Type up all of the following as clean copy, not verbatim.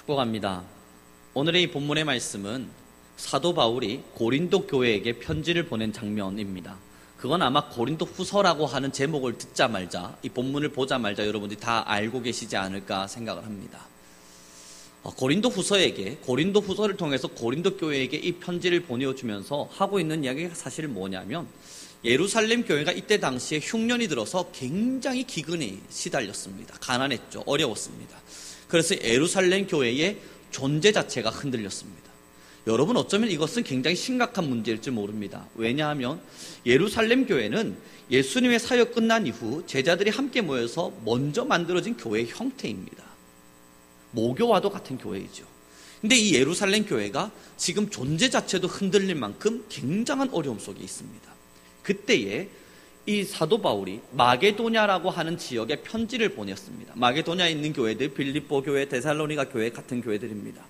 축복합니다. 오늘의 이 본문의 말씀은 사도 바울이 고린도 교회에게 편지를 보낸 장면입니다. 그건 아마 고린도 후서라고 하는 제목을 듣자 말자, 이 본문을 보자 말자 여러분들이 다 알고 계시지 않을까 생각을 합니다. 고린도 후서를 통해서 고린도 교회에게 이 편지를 보내주면서 하고 있는 이야기가 사실 뭐냐면, 예루살렘 교회가 이때 당시에 흉년이 들어서 굉장히 기근에 시달렸습니다. 가난했죠. 어려웠습니다. 그래서 예루살렘 교회의 존재 자체가 흔들렸습니다. 여러분, 어쩌면 이것은 굉장히 심각한 문제일지 모릅니다. 왜냐하면 예루살렘 교회는 예수님의 사역 끝난 이후 제자들이 함께 모여서 먼저 만들어진 교회의 형태입니다. 모교와도 같은 교회이죠. 근데 이 예루살렘 교회가 지금 존재 자체도 흔들릴 만큼 굉장한 어려움 속에 있습니다. 그때에 이 사도 바울이 마게도냐라고 하는 지역에 편지를 보냈습니다. 마게도냐에 있는 교회들, 빌립보 교회, 데살로니가 교회 같은 교회들입니다.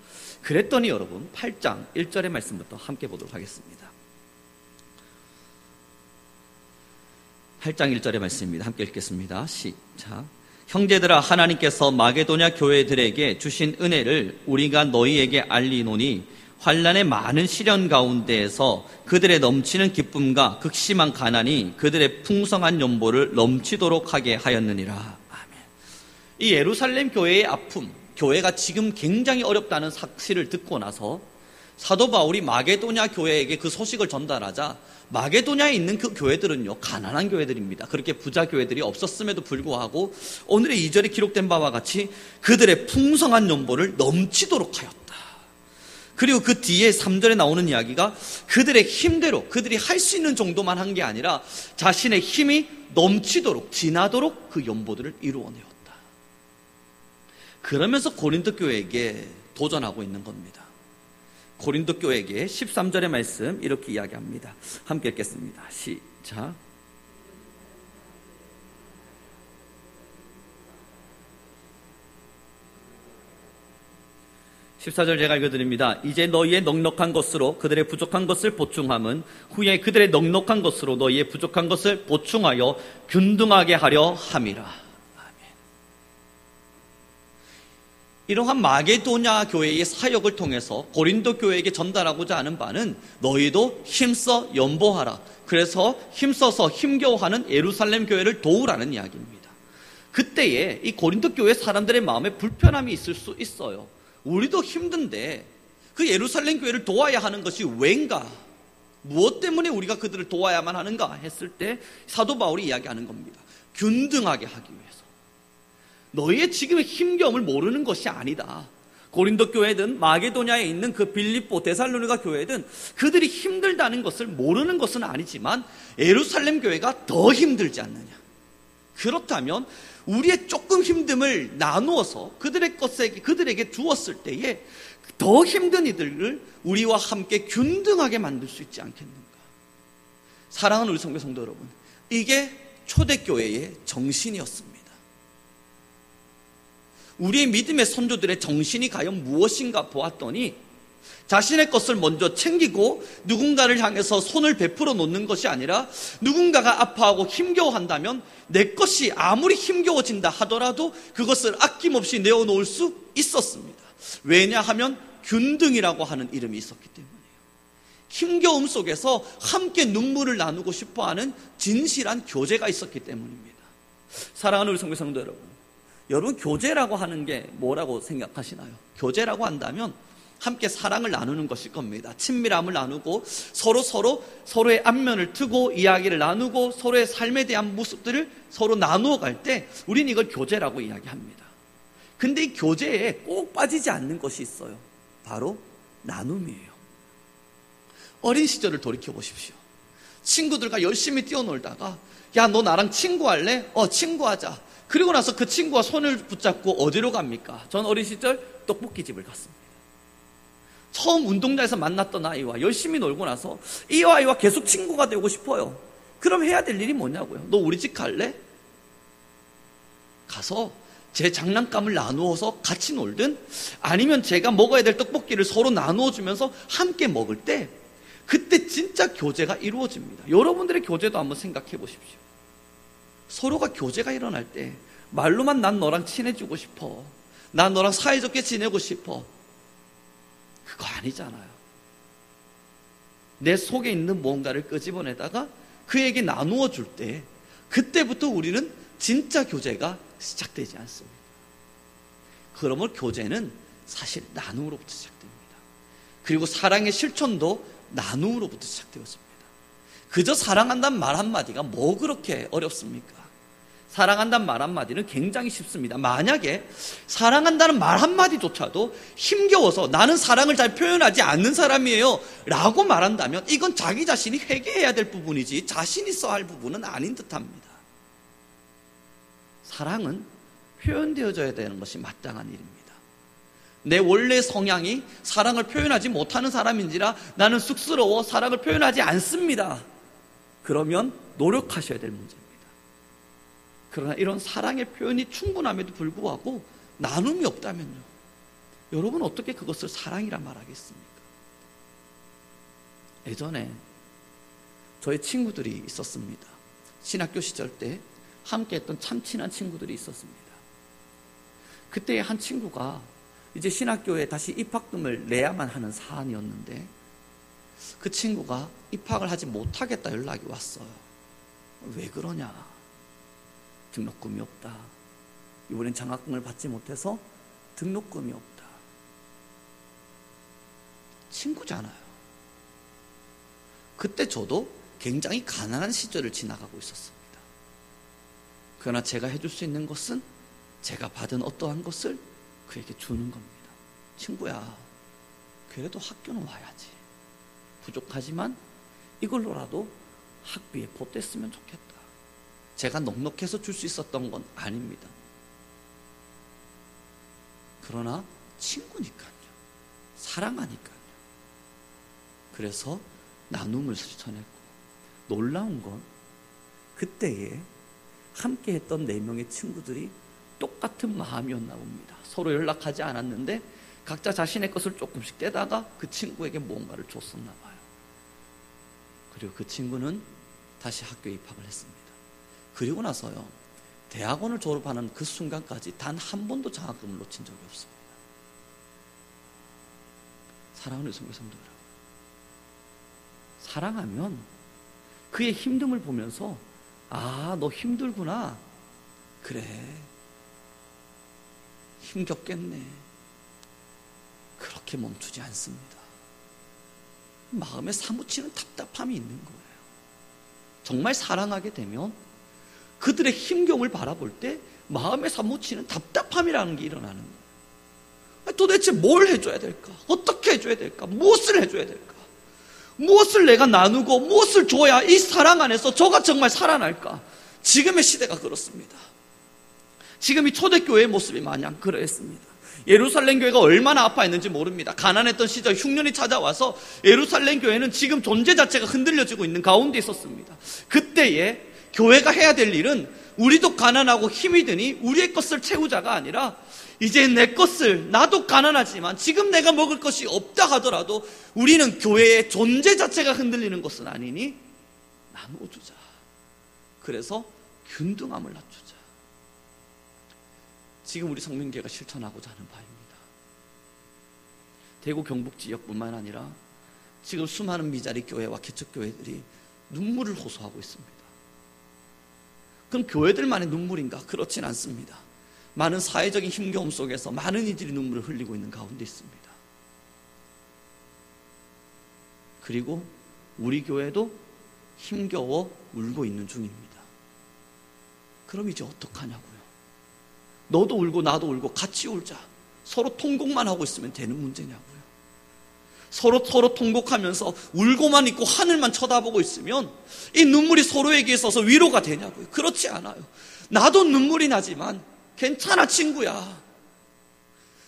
그랬더니 여러분, 8장 1절의 말씀부터 함께 보도록 하겠습니다. 8장 1절의 말씀입니다. 함께 읽겠습니다. 시작. 형제들아, 하나님께서 마게도냐 교회들에게 주신 은혜를 우리가 너희에게 알리노니, 환난의 많은 시련 가운데에서 그들의 넘치는 기쁨과 극심한 가난이 그들의 풍성한 연보를 넘치도록 하게 하였느니라. 아멘. 이 예루살렘 교회의 아픔, 교회가 지금 굉장히 어렵다는 사실을 듣고 나서 사도 바울이 마게도냐 교회에게 그 소식을 전달하자, 마게도냐에 있는 그 교회들은요, 가난한 교회들입니다. 그렇게 부자 교회들이 없었음에도 불구하고 오늘의 2절에 기록된 바와 같이 그들의 풍성한 연보를 넘치도록 하였다. 그리고 그 뒤에 3절에 나오는 이야기가 그들의 힘대로, 그들이 할 수 있는 정도만 한 게 아니라 자신의 힘이 넘치도록, 지나도록 그 연보들을 이루어내었다. 그러면서 고린도 교회에게 도전하고 있는 겁니다. 고린도 교회에게 13절의 말씀 이렇게 이야기합니다. 함께 읽겠습니다. 시작. 14절 제가 읽어드립니다. 이제 너희의 넉넉한 것으로 그들의 부족한 것을 보충함은 후에 그들의 넉넉한 것으로 너희의 부족한 것을 보충하여 균등하게 하려 함이라. 아멘. 이러한 마게도냐 교회의 사역을 통해서 고린도 교회에게 전달하고자 하는 바는 너희도 힘써 연보하라. 그래서 힘써서 힘겨워하는 예루살렘 교회를 도우라는 이야기입니다. 그때에 이 고린도 교회 사람들의 마음에 불편함이 있을 수 있어요. 우리도 힘든데 그 예루살렘 교회를 도와야 하는 것이 왠가? 무엇 때문에 우리가 그들을 도와야만 하는가 했을 때 사도 바울이 이야기하는 겁니다. 균등하게 하기 위해서. 너희의 지금의 힘겨움을 모르는 것이 아니다. 고린도 교회든 마게도냐에 있는 그 빌립보, 데살로니가 교회든 그들이 힘들다는 것을 모르는 것은 아니지만 예루살렘 교회가 더 힘들지 않느냐. 그렇다면 우리의 조금 힘듦을 나누어서 그들에게 주었을 때에 더 힘든 이들을 우리와 함께 균등하게 만들 수 있지 않겠는가. 사랑하는 우리 성도 여러분, 이게 초대교회의 정신이었습니다. 우리의 믿음의 선조들의 정신이 과연 무엇인가 보았더니, 자신의 것을 먼저 챙기고 누군가를 향해서 손을 베풀어 놓는 것이 아니라, 누군가가 아파하고 힘겨워한다면 내 것이 아무리 힘겨워진다 하더라도 그것을 아낌없이 내어놓을 수 있었습니다. 왜냐하면 균등이라고 하는 이름이 있었기 때문이에요. 힘겨움 속에서 함께 눈물을 나누고 싶어하는 진실한 교제가 있었기 때문입니다. 사랑하는 우리 성도 여러분, 교제라고 하는 게 뭐라고 생각하시나요? 교제라고 한다면 함께 사랑을 나누는 것일 겁니다. 친밀함을 나누고 서로의 안면을 트고 이야기를 나누고 서로의 삶에 대한 모습들을 서로 나누어 갈 때 우리는 이걸 교제라고 이야기합니다. 근데 이 교제에 꼭 빠지지 않는 것이 있어요. 바로 나눔이에요. 어린 시절을 돌이켜 보십시오. 친구들과 열심히 뛰어놀다가, 야, 너 나랑 친구할래? 친구하자. 그리고 나서 그 친구와 손을 붙잡고 어디로 갑니까? 전 어린 시절 떡볶이집을 갔습니다. 처음 운동장에서 만났던 아이와 열심히 놀고 나서 이 아이와 계속 친구가 되고 싶어요. 그럼 해야 될 일이 뭐냐고요? 너 우리 집 갈래? 가서 제 장난감을 나누어서 같이 놀든, 아니면 제가 먹어야 될 떡볶이를 서로 나누어 주면서 함께 먹을 때, 그때 진짜 교제가 이루어집니다. 여러분들의 교제도 한번 생각해 보십시오. 서로가 교제가 일어날 때 말로만 난 너랑 친해지고 싶어, 난 너랑 사이좋게 지내고 싶어. 그거 아니잖아요. 내 속에 있는 뭔가를 끄집어내다가 그에게 나누어 줄 때, 그때부터 우리는 진짜 교제가 시작되지 않습니다. 그러면 교제는 사실 나눔으로부터 시작됩니다. 그리고 사랑의 실천도 나눔으로부터 시작되었습니다. 그저 사랑한다는 말 한마디가 뭐 그렇게 어렵습니까? 사랑한다는 말 한마디는 굉장히 쉽습니다. 만약에 사랑한다는 말 한마디조차도 힘겨워서 나는 사랑을 잘 표현하지 않는 사람이에요 라고 말한다면 이건 자기 자신이 회개해야 될 부분이지 자신이 써야 할 부분은 아닌 듯합니다. 사랑은 표현되어져야 되는 것이 마땅한 일입니다. 내 원래 성향이 사랑을 표현하지 못하는 사람인지라 나는 쑥스러워 사랑을 표현하지 않습니다. 그러면 노력하셔야 될 문제입니다. 그러나 이런 사랑의 표현이 충분함에도 불구하고 나눔이 없다면요, 여러분 어떻게 그것을 사랑이라 말하겠습니까? 예전에 저희 친구들이 있었습니다. 신학교 시절 때 함께 했던 참 친한 친구들이 있었습니다. 그때 한 친구가 이제 신학교에 다시 입학금을 내야만 하는 사안이었는데 그 친구가 입학을 하지 못하겠다 연락이 왔어요. 왜 그러냐? 등록금이 없다. 이번엔 장학금을 받지 못해서 등록금이 없다. 친구잖아요. 그때 저도 굉장히 가난한 시절을 지나가고 있었습니다. 그러나 제가 해줄 수 있는 것은 제가 받은 어떠한 것을 그에게 주는 겁니다. 친구야, 그래도 학교는 와야지. 부족하지만 이걸로라도 학비에 보탰으면 좋겠다. 제가 넉넉해서 줄 수 있었던 건 아닙니다. 그러나 친구니까요. 사랑하니까요. 그래서 나눔을 실천했고, 놀라운 건 그때에 함께 했던 4명의 친구들이 똑같은 마음이었나 봅니다. 서로 연락하지 않았는데 각자 자신의 것을 조금씩 떼다가 그 친구에게 뭔가를 줬었나 봐요. 그리고 그 친구는 다시 학교에 입학을 했습니다. 그리고 나서요, 대학원을 졸업하는 그 순간까지 단 한 번도 장학금을 놓친 적이 없습니다. 사랑하는 성도 여러분, 사랑하면 그의 힘듦을 보면서 아, 너 힘들구나. 그래, 힘겹겠네. 그렇게 멈추지 않습니다. 마음에 사무치는 답답함이 있는 거예요. 정말 사랑하게 되면 그들의 힘겨움을 바라볼 때 마음에 사무치는 답답함이라는 게 일어나는 거예요. 도대체 뭘 해줘야 될까? 어떻게 해줘야 될까? 무엇을 해줘야 될까? 무엇을 내가 나누고 무엇을 줘야 이 사랑 안에서 저가 정말 살아날까? 지금의 시대가 그렇습니다. 지금 이 초대교회의 모습이 마냥 그러했습니다. 예루살렘 교회가 얼마나 아파했는지 모릅니다. 가난했던 시절 흉년이 찾아와서 예루살렘 교회는 지금 존재 자체가 흔들려지고 있는 가운데 있었습니다. 그때에 교회가 해야 될 일은 우리도 가난하고 힘이 드니 우리의 것을 채우자가 아니라 이제 내 것을, 나도 가난하지만 지금 내가 먹을 것이 없다 하더라도 우리는 교회의 존재 자체가 흔들리는 것은 아니니 나누어주자. 그래서 균등함을 낮추자. 지금 우리 성민교회가 실천하고자 하는 바입니다. 대구 경북 지역뿐만 아니라 지금 수많은 미자리 교회와 개척교회들이 눈물을 호소하고 있습니다. 그럼 교회들만의 눈물인가? 그렇진 않습니다. 많은 사회적인 힘겨움 속에서 많은 이들이 눈물을 흘리고 있는 가운데 있습니다. 그리고 우리 교회도 힘겨워 울고 있는 중입니다. 그럼 이제 어떡하냐고요? 너도 울고 나도 울고 같이 울자. 서로 통곡만 하고 있으면 되는 문제냐고요? 서로 통곡하면서 울고만 있고 하늘만 쳐다보고 있으면 이 눈물이 서로에게 있어서 위로가 되냐고요? 그렇지 않아요. 나도 눈물이 나지만 괜찮아, 친구야.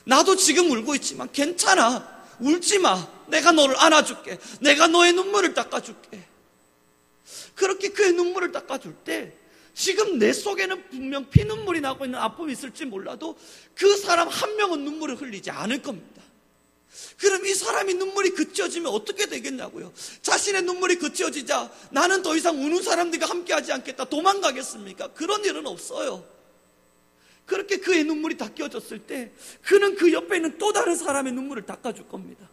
나도 지금 울고 있지만 괜찮아. 울지 마. 내가 너를 안아줄게. 내가 너의 눈물을 닦아줄게. 그렇게 그의 눈물을 닦아줄 때 지금 내 속에는 분명 피눈물이 나고 있는 아픔이 있을지 몰라도 그 사람 한 명은 눈물을 흘리지 않을 겁니다. 그럼 이 사람이 눈물이 그치어지면 어떻게 되겠냐고요? 자신의 눈물이 그치어지자 나는 더 이상 우는 사람들과 함께하지 않겠다, 도망가겠습니까? 그런 일은 없어요. 그렇게 그의 눈물이 닦여졌을 때 그는 그 옆에 있는 또 다른 사람의 눈물을 닦아줄 겁니다.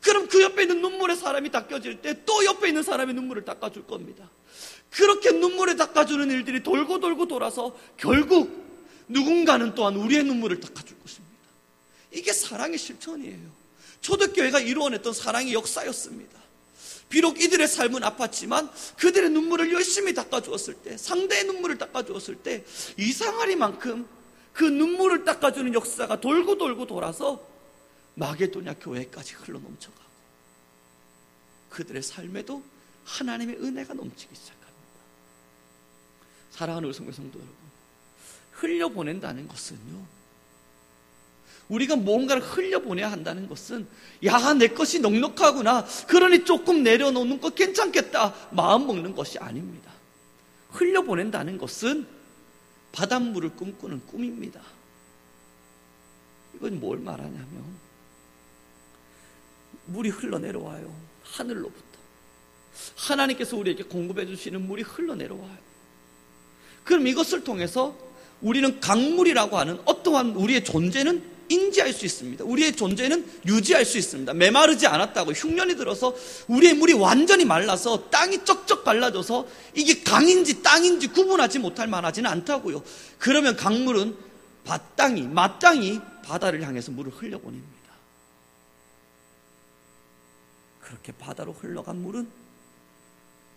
그럼 그 옆에 있는 눈물의 사람이 닦여질 때 또 옆에 있는 사람의 눈물을 닦아줄 겁니다. 그렇게 눈물을 닦아주는 일들이 돌고 돌고 돌아서 결국 누군가는 또한 우리의 눈물을 닦아줄 것입니다. 이게 사랑의 실천이에요. 초대교회가 이루어냈던 사랑의 역사였습니다. 비록 이들의 삶은 아팠지만 그들의 눈물을 열심히 닦아주었을 때, 상대의 눈물을 닦아주었을 때 이상하리만큼 그 눈물을 닦아주는 역사가 돌고 돌고 돌아서 마게도냐 교회까지 흘러넘쳐가고 그들의 삶에도 하나님의 은혜가 넘치기 시작합니다. 사랑하는 우리 성도 여러분, 흘려보낸다는 것은요, 우리가 뭔가를 흘려보내야 한다는 것은 야, 내 것이 넉넉하구나, 그러니 조금 내려놓는 것 괜찮겠다 마음 먹는 것이 아닙니다. 흘려보낸다는 것은 바닷물을 꿈꾸는 꿈입니다. 이건 뭘 말하냐면 물이 흘러내려와요. 하늘로부터 하나님께서 우리에게 공급해 주시는 물이 흘러내려와요. 그럼 이것을 통해서 우리는 강물이라고 하는 어떠한 우리의 존재는 인지할 수 있습니다. 우리의 존재는 유지할 수 있습니다. 메마르지 않았다고 흉년이 들어서 우리의 물이 완전히 말라서 땅이 쩍쩍 갈라져서 이게 강인지 땅인지 구분하지 못할 만하지는 않다고요. 그러면 강물은 마땅히 바다를 향해서 물을 흘려보냅니다. 그렇게 바다로 흘러간 물은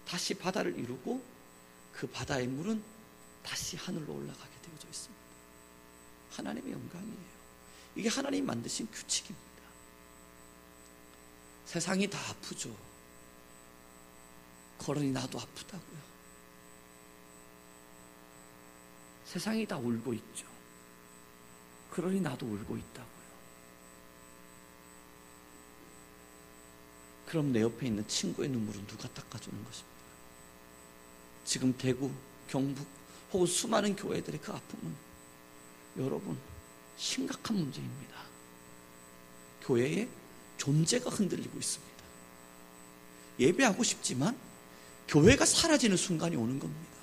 다시 바다를 이루고 그 바다의 물은 다시 하늘로 올라가게 되어져 있습니다. 하나님의 영광이에요. 이게 하나님이 만드신 규칙입니다. 세상이 다 아프죠. 그러니 나도 아프다고요. 세상이 다 울고 있죠. 그러니 나도 울고 있다고요. 그럼 내 옆에 있는 친구의 눈물은 누가 닦아주는 것입니까? 지금 대구, 경북 혹은 수많은 교회들의 그 아픔은 여러분 심각한 문제입니다. 교회의 존재가 흔들리고 있습니다. 예배하고 싶지만 교회가 사라지는 순간이 오는 겁니다.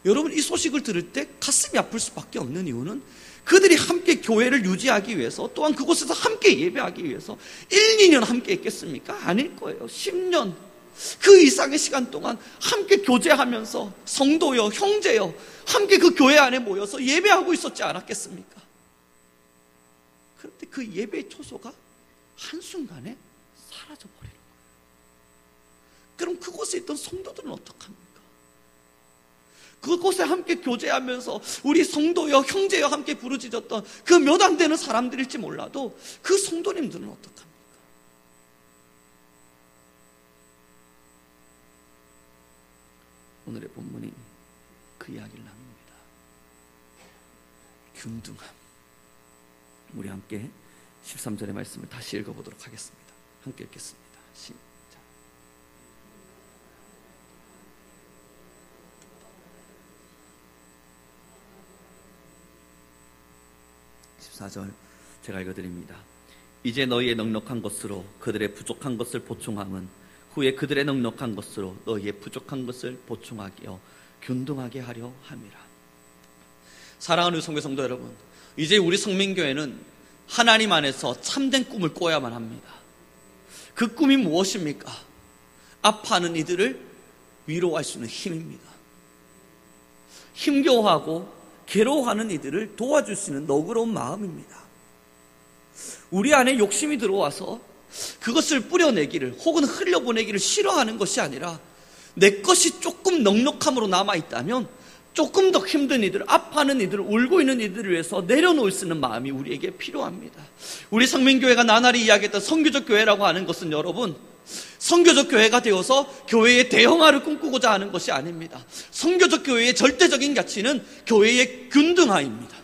여러분, 이 소식을 들을 때 가슴이 아플 수밖에 없는 이유는 그들이 함께 교회를 유지하기 위해서, 또한 그곳에서 함께 예배하기 위해서 1, 2년 함께 했겠습니까? 아닐 거예요. 10년, 그 이상의 시간 동안 함께 교제하면서 성도여, 형제여 함께 그 교회 안에 모여서 예배하고 있었지 않았겠습니까? 그런데 그 예배의 초소가 한순간에 사라져버리는 거예요. 그럼 그곳에 있던 성도들은 어떡합니까? 그곳에 함께 교제하면서 우리 성도여, 형제여 함께 부르짖었던 그 몇 안 되는 사람들일지 몰라도 그 성도님들은 어떡합니까? 오늘의 본문이 그 이야기를 나눕니다. 균등함. 우리 함께 13절의 말씀을 다시 읽어보도록 하겠습니다. 함께 읽겠습니다. 시작. 14절 제가 읽어드립니다. 이제 너희의 넉넉한 것으로 그들의 부족한 것을 보충함은 후에 그들의 넉넉한 것으로 너희의 부족한 것을 보충하여 균등하게 하려 함이라. 사랑하는 성교 성도 여러분, 이제 우리 성민교회는 하나님 안에서 참된 꿈을 꿔야만 합니다. 그 꿈이 무엇입니까? 아파하는 이들을 위로할 수 있는 힘입니다. 힘겨워하고 괴로워하는 이들을 도와줄 수 있는 너그러운 마음입니다. 우리 안에 욕심이 들어와서 그것을 뿌려내기를 혹은 흘려보내기를 싫어하는 것이 아니라 내 것이 조금 넉넉함으로 남아있다면 조금 더 힘든 이들, 아파하는 이들, 울고 있는 이들을 위해서 내려놓을 수 있는 마음이 우리에게 필요합니다. 우리 성민교회가 나날이 이야기했던 선교적 교회라고 하는 것은 여러분, 선교적 교회가 되어서 교회의 대형화를 꿈꾸고자 하는 것이 아닙니다. 선교적 교회의 절대적인 가치는 교회의 균등화입니다.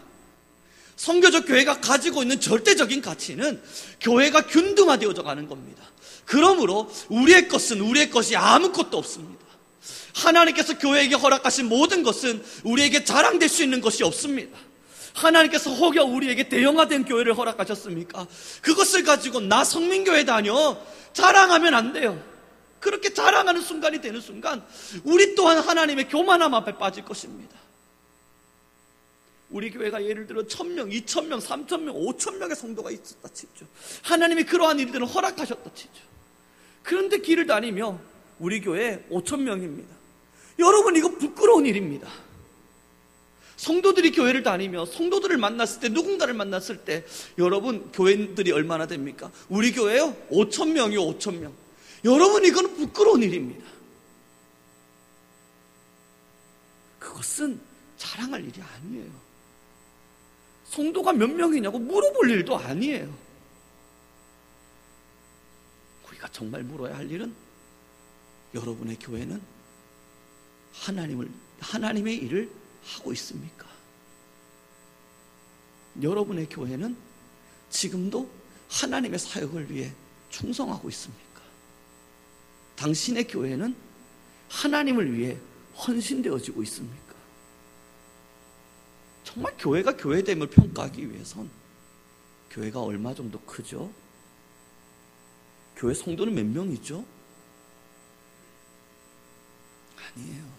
선교적 교회가 가지고 있는 절대적인 가치는 교회가 균등화되어져 가는 겁니다. 그러므로 우리의 것은 우리의 것이 아무것도 없습니다. 하나님께서 교회에게 허락하신 모든 것은 우리에게 자랑될 수 있는 것이 없습니다. 하나님께서 혹여 우리에게 대형화된 교회를 허락하셨습니까? 그것을 가지고 나 성민교회 다녀 자랑하면 안 돼요. 그렇게 자랑하는 순간이 되는 순간 우리 또한 하나님의 교만함 앞에 빠질 것입니다. 우리 교회가 예를 들어 1,000명, 2,000명, 3,000명, 5,000명의 성도가 있었다 치죠. 하나님이 그러한 일들은 허락하셨다 치죠. 그런데 길을 다니며 우리 교회 5,000명입니다. 여러분, 이거 부끄러운 일입니다. 성도들이 교회를 다니며 성도들을 만났을 때, 누군가를 만났을 때 여러분, 교회들이 얼마나 됩니까? 우리 교회요? 5,000명이요, 5,000명. 여러분, 이거는 부끄러운 일입니다. 그것은 자랑할 일이 아니에요. 성도가 몇 명이냐고 물어볼 일도 아니에요. 우리가 정말 물어야 할 일은, 여러분의 교회는 하나님의 일을 하고 있습니까? 여러분의 교회는 지금도 하나님의 사역을 위해 충성하고 있습니까? 당신의 교회는 하나님을 위해 헌신되어지고 있습니까? 정말 교회가 교회됨을 평가하기 위해선 교회가 얼마 정도 크죠? 교회 성도는 몇 명이죠? 아니에요.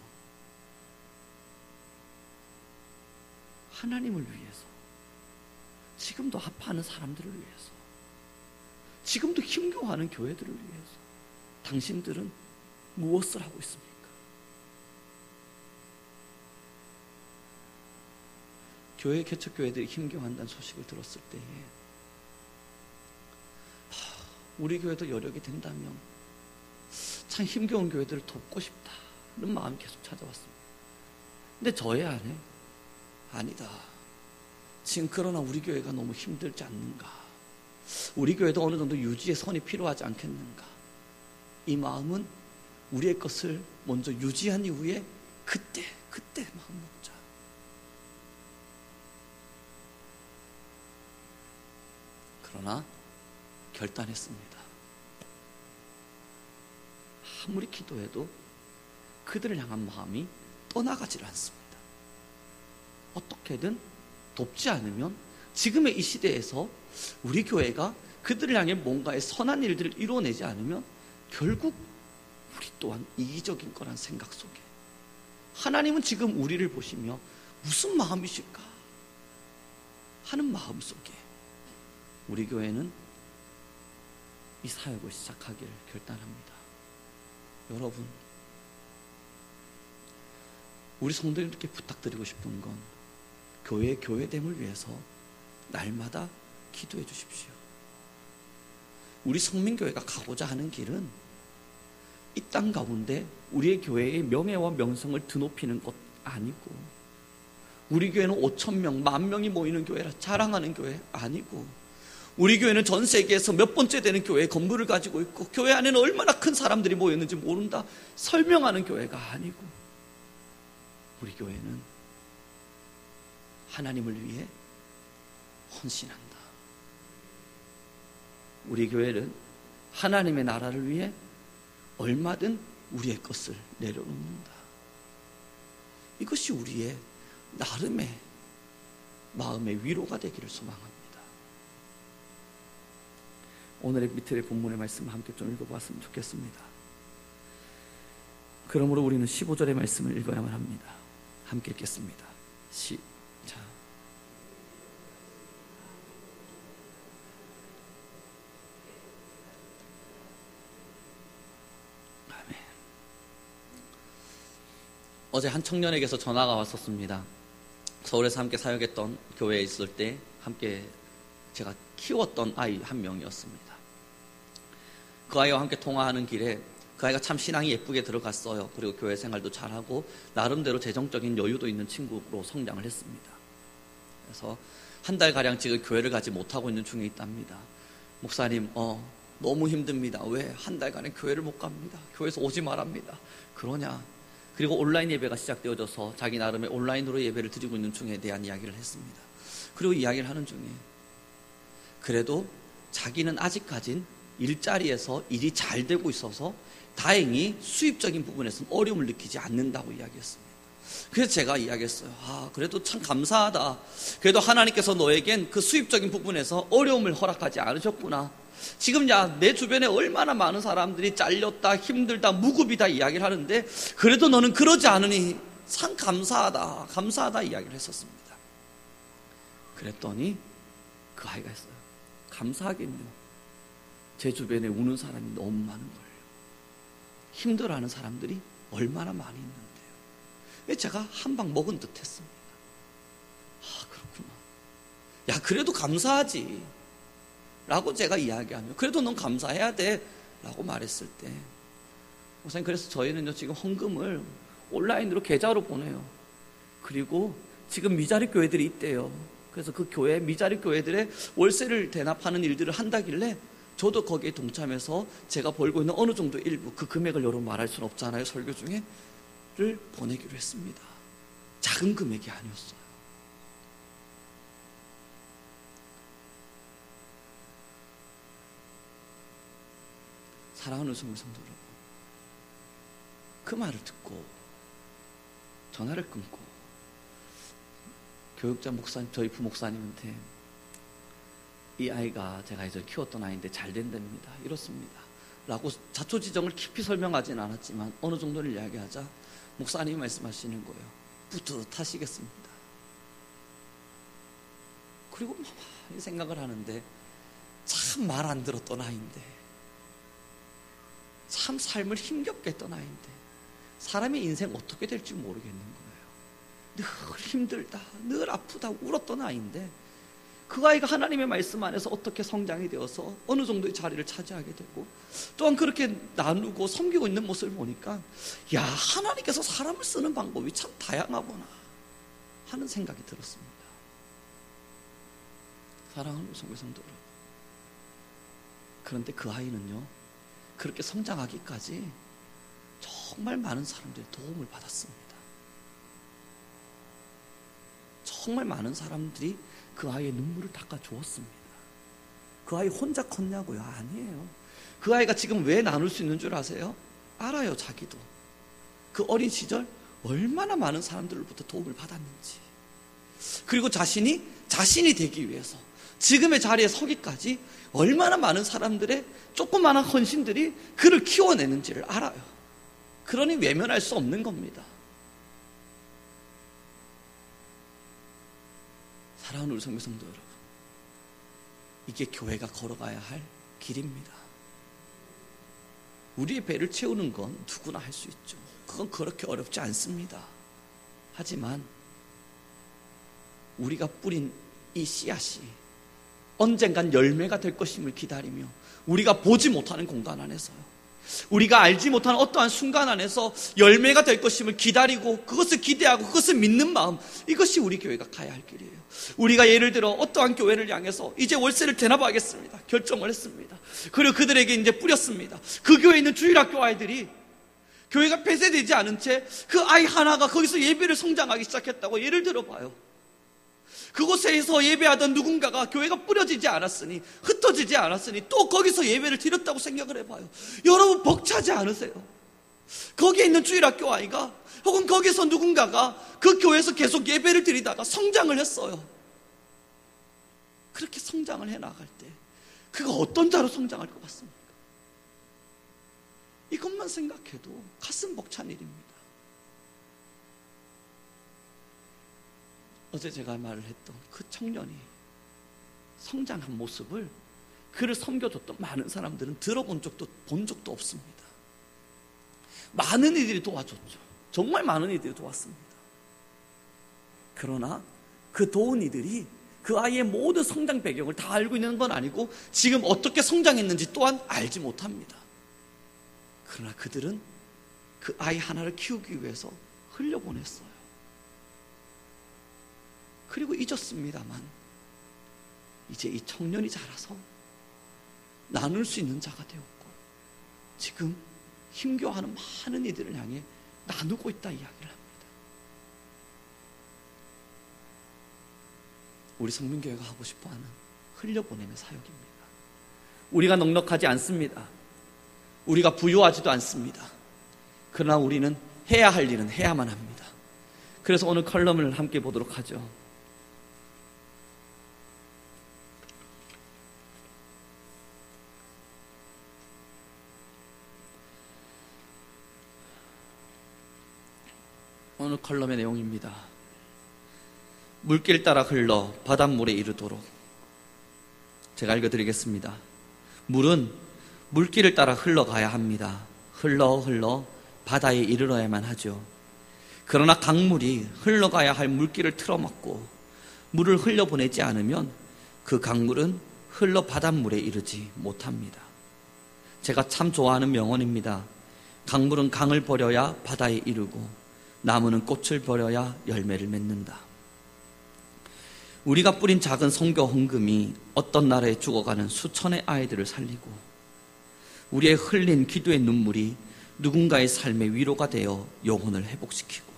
하나님을 위해서, 지금도 아파하는 사람들을 위해서, 지금도 힘겨워하는 교회들을 위해서 당신들은 무엇을 하고 있습니까? 교회 개척교회들이 힘겨워한다는 소식을 들었을 때에 우리 교회도 여력이 된다면 참 힘겨운 교회들을 돕고 싶다는 마음이 계속 찾아왔습니다. 근데 저의 안에 아니다, 지금 그러나 우리 교회가 너무 힘들지 않는가, 우리 교회도 어느 정도 유지의 선이 필요하지 않겠는가, 이 마음은 우리의 것을 먼저 유지한 이후에 그때 마음 먹자. 그러나 결단했습니다. 아무리 기도해도 그들을 향한 마음이 떠나가질 않습니다. 어떻게든 돕지 않으면 지금의 이 시대에서 우리 교회가 그들을 향해 뭔가의 선한 일들을 이루어내지 않으면 결국 우리 또한 이기적인 거란 생각 속에, 하나님은 지금 우리를 보시며 무슨 마음이실까 하는 마음 속에 우리 교회는 이 사역을 시작하길 결단합니다. 여러분, 우리 성도님들께 부탁드리고 싶은 건 교회의 교회됨을 위해서 날마다 기도해 주십시오. 우리 성민교회가 가고자 하는 길은 이 땅 가운데 우리의 교회의 명예와 명성을 드높이는 것 아니고, 우리 교회는 5,000명, 10,000명이 모이는 교회라 자랑하는 교회 아니고, 우리 교회는 전 세계에서 몇 번째 되는 교회의 건물을 가지고 있고 교회 안에는 얼마나 큰 사람들이 모였는지 모른다 설명하는 교회가 아니고, 우리 교회는 하나님을 위해 헌신한다. 우리 교회는 하나님의 나라를 위해 얼마든 우리의 것을 내려놓는다. 이것이 우리의 나름의 마음의 위로가 되기를 소망합니다. 오늘의 밑에 본문의 말씀을 함께 좀 읽어보았으면 좋겠습니다. 그러므로 우리는 15절의 말씀을 읽어야만 합니다. 함께 읽겠습니다. 시작. 아멘. 어제 한 청년에게서 전화가 왔었습니다. 서울에서 함께 사역했던 교회에 있을 때 함께 제가 키웠던 아이 한 명이었습니다. 그 아이와 함께 통화하는 길에 그 아이가 참 신앙이 예쁘게 들어갔어요. 그리고 교회 생활도 잘하고 나름대로 재정적인 여유도 있는 친구로 성장을 했습니다. 그래서 한 달가량 지금 교회를 가지 못하고 있는 중에 있답니다. 목사님, 너무 힘듭니다. 왜? 한 달간은 교회를 못 갑니다. 교회에서 오지 말합니다. 그러냐? 그리고 온라인 예배가 시작되어져서 자기 나름의 온라인으로 예배를 드리고 있는 중에 대한 이야기를 했습니다. 그리고 이야기를 하는 중에 그래도 자기는 아직까진 일자리에서 일이 잘 되고 있어서 다행히 수입적인 부분에서는 어려움을 느끼지 않는다고 이야기했습니다. 그래서 제가 이야기했어요. 그래도 참 감사하다. 그래도 하나님께서 너에겐 그 수입적인 부분에서 어려움을 허락하지 않으셨구나. 지금 내 주변에 얼마나 많은 사람들이 잘렸다, 힘들다, 무급이다 이야기를 하는데 그래도 너는 그러지 않으니 참 감사하다 이야기를 했었습니다. 그랬더니 그 아이가 했어요. 감사하긴요, 제 주변에 우는 사람이 너무 많은 걸요. 힘들어하는 사람들이 얼마나 많이 있는데요. 제가 한 방 먹은 듯 했습니다. 아, 그렇구나. 야, 그래도 감사하지 라고 제가 이야기하며, 그래도 넌 감사해야 돼 라고 말했을 때, 목사님, 그래서 저희는요 지금 헌금을 온라인으로 계좌로 보내요. 그리고 지금 미자립 교회들이 있대요. 그래서 그 교회, 미자립 교회들의 월세를 대납하는 일들을 한다길래 저도 거기에 동참해서 제가 벌고 있는 어느 정도 일부, 그 금액을 여러분 말할 수는 없잖아요, 설교 중에, 를 보내기로 했습니다. 작은 금액이 아니었어요. 사랑하는 성도 여러분, 그 말을 듣고 전화를 끊고 교육자 목사님, 저희 부목사님한테 이 아이가 제가 이제 키웠던 아이인데 잘 된답니다, 이렇습니다 라고 자초지정을 깊이 설명하지는 않았지만 어느 정도를 이야기하자 목사님이 말씀하시는 거예요. 뿌듯하시겠습니다. 그리고 이 생각을 하는데, 참 말 안 들었던 아이인데, 참 삶을 힘겹게 했던 아이인데 사람의 인생 어떻게 될지 모르겠는 거예요. 늘 힘들다, 늘 아프다 울었던 아이인데, 그 아이가 하나님의 말씀 안에서 어떻게 성장이 되어서 어느 정도의 자리를 차지하게 되고, 또한 그렇게 나누고 섬기고 있는 모습을 보니까, 야, 하나님께서 사람을 쓰는 방법이 참 다양하구나 하는 생각이 들었습니다. 사랑하는 성도 여러분, 그런데 그 아이는요, 그렇게 성장하기까지 정말 많은 사람들의 도움을 받았습니다. 정말 많은 사람들이 그 아이의 눈물을 닦아주었습니다. 그 아이 혼자 컸냐고요? 아니에요. 그 아이가 지금 왜 나눌 수 있는 줄 아세요? 알아요, 자기도. 그 어린 시절 얼마나 많은 사람들로부터 도움을 받았는지, 그리고 자신이 되기 위해서 지금의 자리에 서기까지 얼마나 많은 사람들의 조그마한 헌신들이 그를 키워내는지를 알아요. 그러니 외면할 수 없는 겁니다. 사랑하는 우리 성도 여러분, 이게 교회가 걸어가야 할 길입니다. 우리의 배를 채우는 건 누구나 할 수 있죠. 그건 그렇게 어렵지 않습니다. 하지만 우리가 뿌린 이 씨앗이 언젠간 열매가 될 것임을 기다리며, 우리가 보지 못하는 공간 안에서요, 우리가 알지 못하는 어떠한 순간 안에서 열매가 될 것임을 기다리고 그것을 기대하고 그것을 믿는 마음, 이것이 우리 교회가 가야 할 길이에요. 우리가 예를 들어 어떠한 교회를 향해서 이제 월세를 대납하겠습니다 결정을 했습니다. 그리고 그들에게 이제 뿌렸습니다. 그 교회에 있는 주일학교 아이들이 교회가 폐쇄되지 않은 채 그 아이 하나가 거기서 예배를 성장하기 시작했다고 예를 들어봐요. 그곳에서 예배하던 누군가가 교회가 뿌려지지 않았으니, 흩어지지 않았으니 또 거기서 예배를 드렸다고 생각을 해봐요. 여러분, 벅차지 않으세요? 거기에 있는 주일학교 아이가, 혹은 거기서 누군가가 그 교회에서 계속 예배를 드리다가 성장을 했어요. 그렇게 성장을 해나갈 때 그가 어떤 자로 성장할 것 같습니까? 이것만 생각해도 가슴 벅찬 일입니다. 어제 제가 말을 했던 그 청년이 성장한 모습을, 그를 섬겨줬던 많은 사람들은 들어본 적도 본 적도 없습니다. 많은 이들이 도와줬죠. 정말 많은 이들이 도왔습니다. 그러나 그 도운 이들이 그 아이의 모든 성장 배경을 다 알고 있는 건 아니고, 지금 어떻게 성장했는지 또한 알지 못합니다. 그러나 그들은 그 아이 하나를 키우기 위해서 흘려보냈어요. 그리고 잊었습니다만, 이제 이 청년이 자라서 나눌 수 있는 자가 되었고, 지금 힘겨워하는 많은 이들을 향해 나누고 있다 이야기를 합니다. 우리 성민교회가 하고 싶어하는 흘려보내는 사역입니다. 우리가 넉넉하지 않습니다. 우리가 부유하지도 않습니다. 그러나 우리는 해야 할 일은 해야만 합니다. 그래서 오늘 컬럼을 함께 보도록 하죠. 오늘 컬럼의 내용입니다. 물길 따라 흘러 바닷물에 이르도록. 제가 읽어드리겠습니다. 물은 물길을 따라 흘러가야 합니다. 흘러 바다에 이르러야만 하죠. 그러나 강물이 흘러가야 할 물길을 틀어막고 물을 흘려보내지 않으면 그 강물은 흘러 바닷물에 이르지 못합니다. 제가 참 좋아하는 명언입니다. 강물은 강을 버려야 바다에 이르고 나무는 꽃을 버려야 열매를 맺는다. 우리가 뿌린 작은 선교 헌금이 어떤 나라에 죽어가는 수천의 아이들을 살리고 우리의 흘린 기도의 눈물이 누군가의 삶의 위로가 되어 영혼을 회복시키고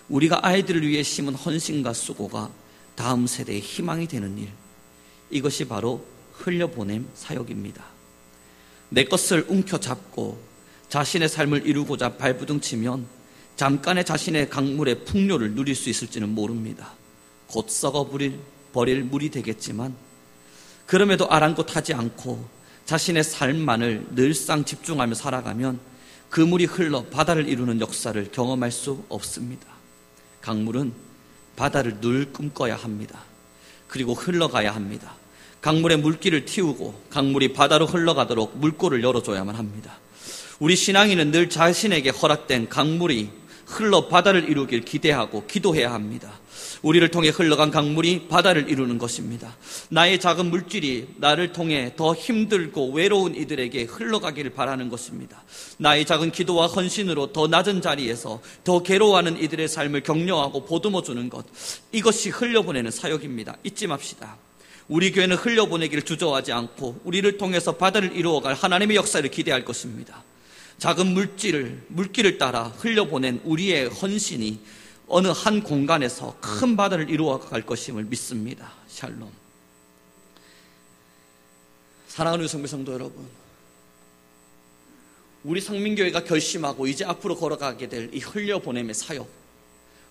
우리가 아이들을 위해 심은 헌신과 수고가 다음 세대의 희망이 되는 일, 이것이 바로 흘려보냄 사역입니다. 내 것을 움켜잡고 자신의 삶을 이루고자 발부둥치면 잠깐의 자신의 강물의 풍요를 누릴 수 있을지는 모릅니다. 곧 썩어버릴 물이 되겠지만 그럼에도 아랑곳하지 않고 자신의 삶만을 늘상 집중하며 살아가면 그 물이 흘러 바다를 이루는 역사를 경험할 수 없습니다. 강물은 바다를 늘 꿈꿔야 합니다. 그리고 흘러가야 합니다. 강물의 물길을 틔우고 강물이 바다로 흘러가도록 물꼬를 열어줘야만 합니다. 우리 신앙인은 늘 자신에게 허락된 강물이 흘러 바다를 이루길 기대하고 기도해야 합니다. 우리를 통해 흘러간 강물이 바다를 이루는 것입니다. 나의 작은 물질이 나를 통해 더 힘들고 외로운 이들에게 흘러가기를 바라는 것입니다. 나의 작은 기도와 헌신으로 더 낮은 자리에서 더 괴로워하는 이들의 삶을 격려하고 보듬어주는 것, 이것이 흘려보내는 사역입니다. 잊지 맙시다. 우리 교회는 흘려보내기를 주저하지 않고 우리를 통해서 바다를 이루어갈 하나님의 역사를 기대할 것입니다. 작은 물길을 따라 흘려보낸 우리의 헌신이 어느 한 공간에서 큰 바다를 이루어갈 것임을 믿습니다. 샬롬. 사랑하는 성도 성도 여러분, 우리 성민교회가 결심하고 이제 앞으로 걸어가게 될 이 흘려보냄의 사역,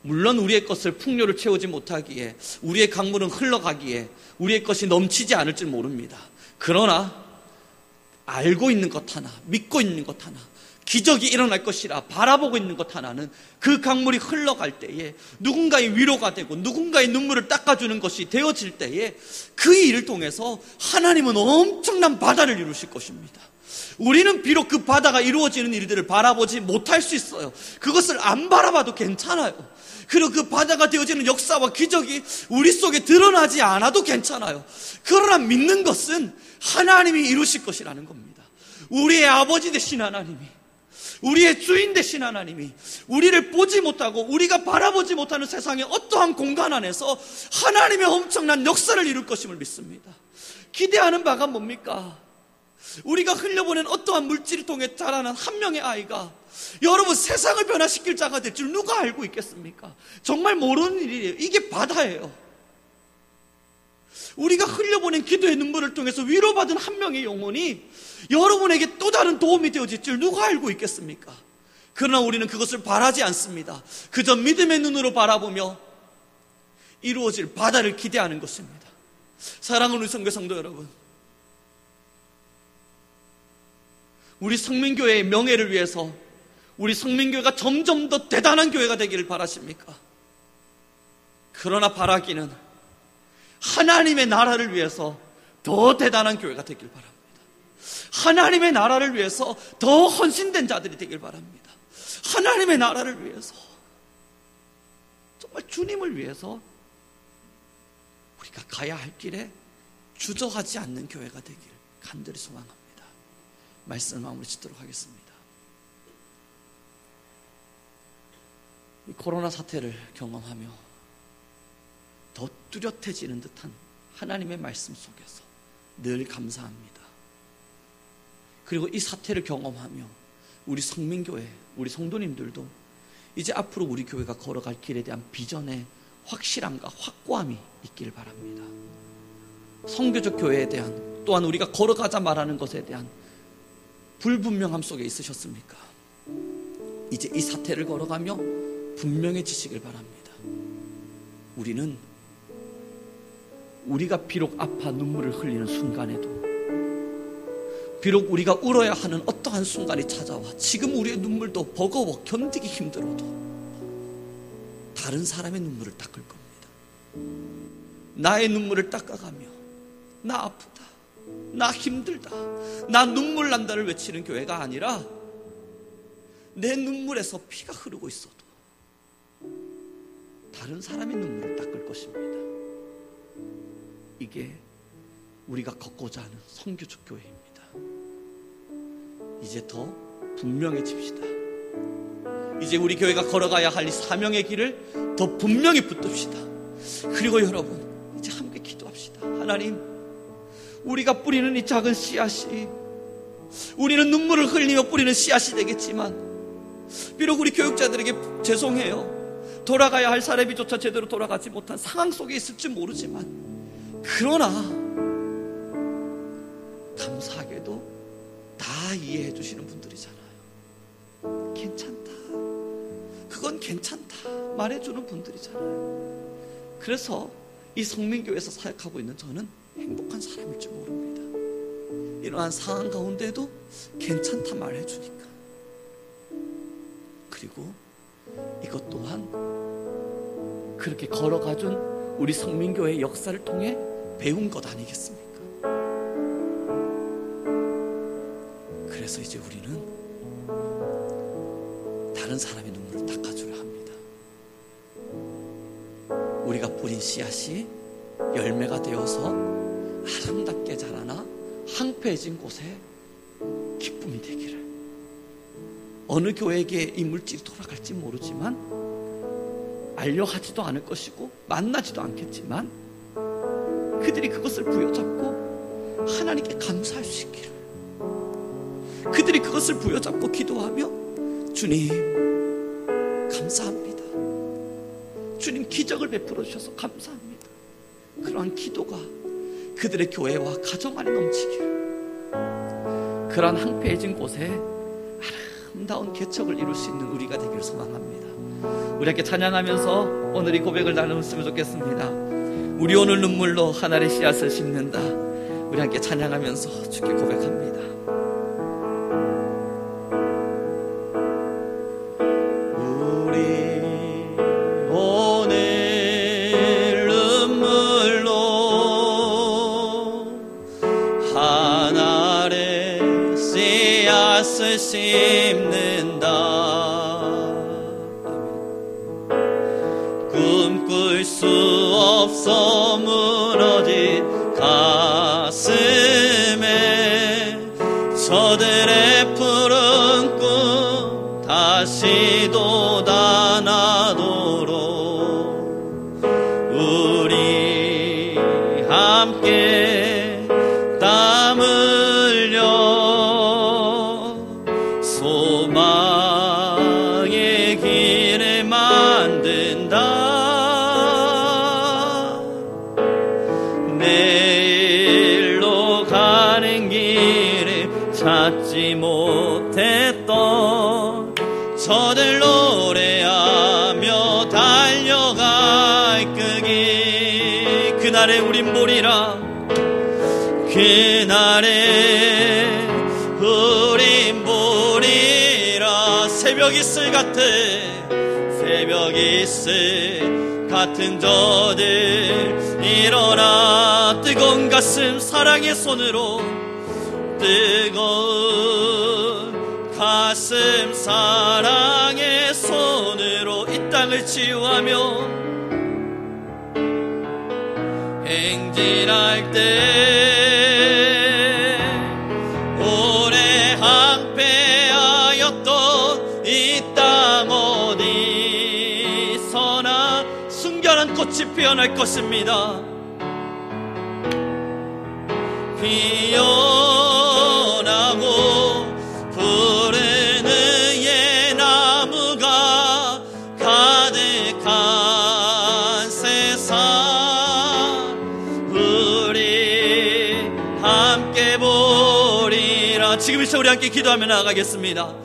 물론 우리의 것을 풍요를 채우지 못하기에, 우리의 강물은 흘러가기에 우리의 것이 넘치지 않을 줄 모릅니다. 그러나 알고 있는 것 하나, 믿고 있는 것 하나, 기적이 일어날 것이라 바라보고 있는 것 하나는, 그 강물이 흘러갈 때에 누군가의 위로가 되고 누군가의 눈물을 닦아주는 것이 되어질 때에 그 일을 통해서 하나님은 엄청난 바다를 이루실 것입니다. 우리는 비록 그 바다가 이루어지는 일들을 바라보지 못할 수 있어요. 그것을 안 바라봐도 괜찮아요. 그리고 그 바다가 되어지는 역사와 기적이 우리 속에 드러나지 않아도 괜찮아요. 그러나 믿는 것은 하나님이 이루실 것이라는 겁니다. 우리의 아버지 되신 하나님이, 우리의 주인 되신 하나님이 우리를 보지 못하고 우리가 바라보지 못하는 세상의 어떠한 공간 안에서 하나님의 엄청난 역사를 이룰 것임을 믿습니다. 기대하는 바가 뭡니까? 우리가 흘려보낸 어떠한 물질을 통해 자라는 한 명의 아이가 여러분 세상을 변화시킬 자가 될 줄 누가 알고 있겠습니까? 정말 모르는 일이에요. 이게 바다예요. 우리가 흘려보낸 기도의 눈물을 통해서 위로받은 한 명의 영혼이 여러분에게 또 다른 도움이 되어질 줄 누가 알고 있겠습니까? 그러나 우리는 그것을 바라지 않습니다. 그저 믿음의 눈으로 바라보며 이루어질 바다를 기대하는 것입니다. 사랑하는 성도 성도 여러분, 우리 성민교회의 명예를 위해서 우리 성민교회가 점점 더 대단한 교회가 되기를 바라십니까? 그러나 바라기는 하나님의 나라를 위해서 더 대단한 교회가 되길 바랍니다. 하나님의 나라를 위해서 더 헌신된 자들이 되길 바랍니다. 하나님의 나라를 위해서, 정말 주님을 위해서 우리가 가야 할 길에 주저하지 않는 교회가 되길 간절히 소망합니다. 말씀 마무리 짓도록 하겠습니다. 이 코로나 사태를 경험하며 더 뚜렷해지는 듯한 하나님의 말씀 속에서 늘 감사합니다. 그리고 이 사태를 경험하며 우리 성민교회, 우리 성도님들도 이제 앞으로 우리 교회가 걸어갈 길에 대한 비전의 확실함과 확고함이 있기를 바랍니다. 성교적 교회에 대한, 또한 우리가 걸어가자 말하는 것에 대한 불분명함 속에 있으셨습니까? 이제 이 사태를 걸어가며 분명해지시길 바랍니다. 우리는 우리가 비록 아파 눈물을 흘리는 순간에도, 비록 우리가 울어야 하는 어떠한 순간이 찾아와 지금 우리의 눈물도 버거워 견디기 힘들어도 다른 사람의 눈물을 닦을 겁니다. 나의 눈물을 닦아가며 나 아프다, 나 힘들다, 나 눈물 난다를 외치는 교회가 아니라 내 눈물에서 피가 흐르고 있어도 다른 사람의 눈물을 닦을 것입니다. 이게 우리가 걷고자 하는 선교적 교회입니다. 이제 더 분명해집시다. 이제 우리 교회가 걸어가야 할 이 사명의 길을 더 분명히 붙듭시다. 그리고 여러분, 이제 함께 기도합시다. 하나님, 우리가 뿌리는 이 작은 씨앗이, 우리는 눈물을 흘리며 뿌리는 씨앗이 되겠지만, 비록 우리 교육자들에게 죄송해요, 돌아가야 할 사례비조차 제대로 돌아가지 못한 상황 속에 있을지 모르지만, 그러나 감사하게도 다 이해해 주시는 분들이잖아요. 괜찮다, 그건 괜찮다 말해주는 분들이잖아요. 그래서 이 성민교회에서 사역하고 있는 저는 행복한 사람일 줄 모릅니다. 이러한 상황 가운데도 괜찮다 말해주니까. 그리고 이것 또한 그렇게 걸어가준 우리 성민교회의 역사를 통해 배운 것 아니겠습니까? 그래서 이제 우리는 다른 사람의 눈물을 닦아줘야 합니다. 우리가 뿌린 씨앗이 열매가 되어서 아름답게 자라나 황폐해진 곳에 기쁨이 되기를. 어느 교회에게 이 물질이 돌아갈지 모르지만, 알려하지도 않을 것이고 만나지도 않겠지만, 그들이 그것을 부여잡고 하나님께 감사할 수 있기를, 그들이 그것을 부여잡고 기도하며 주님 감사합니다, 주님 기적을 베풀어 주셔서 감사합니다, 그러한 기도가 그들의 교회와 가정 안에 넘치기를, 그러한 황폐해진 곳에 아름다운 개척을 이룰 수 있는 우리가 되기를 소망합니다. 우리 함께 찬양하면서 오늘 이 고백을 나누었으면 좋겠습니다. 우리 오늘 눈물로 하나의 씨앗을 심는다. 우리 함께 찬양하면서 주께 고백합니다. 심는다. 꿈꿀 수 없어 무너진 가슴에 저들의 푸른 꿈 다시 돋아나도록 우리 함께 땀 흘려 소망의 길을 만든다. 내일로 가는 길을 찾지 못했던 저들 노래하며 달려갈 끄기. 그날에 우린 보리라, 그날에 우린 보리라. 새벽 이슬 같은, 새벽 이슬 같은 저들 일어나 뜨거운 가슴 사랑의 손으로, 뜨거운 가슴 사랑의 손으로 이 땅을 치유하며 행진할 때 오래 항폐하였던 이 땅 어디서나 순결한 꽃이 피어날 것입니다. 피어나고 푸른 의의 나무가 가득한 세상, 우리 함께 보리라. 지금 이 시간 우리 함께 기도하며 나아가겠습니다.